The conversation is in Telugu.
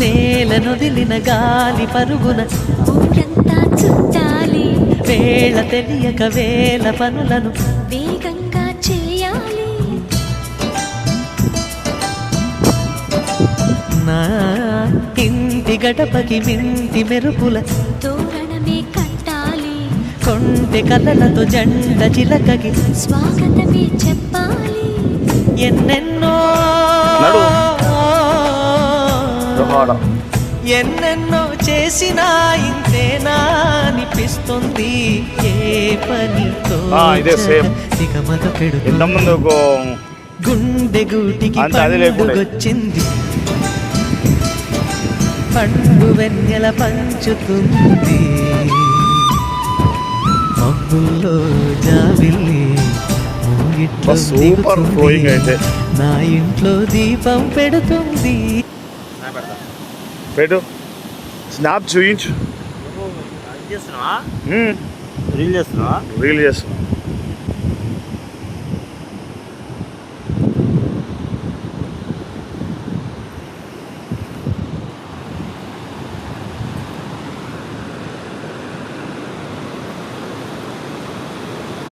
నేలనొదిలిన గాలి పరుగున ఊరంతా చుట్టాలి, వేళ తెలియక వేల పనులను వేగంగా చేయాలి. నా ఇంటి గడపకి మింటి మెరుపుల తోరణమే కట్టాలి, కొంటె కలలతో జంట చిలకకి స్వాగతమే చెప్పాలి. ఎన్నెన్నో ఎన్నెన్నో చేసినా ఇంతేనా అనిపిస్తుంది. ఏ పనితో దిగమగ పెడుతుంది, గుండె గూటికి పండుగొచ్చింది, పండు వెన్నెల పంచుతుంది. మబ్బుల్లో జాబిల్లి ముంగిట్లో దిగుతుంది, నా ఇంట్లో దీపం పెడుతుంది. పెట్టు స్నాప్ చూయించు. రీల్ చేస్తున్నావా? రీల్ చేస్తున్నా.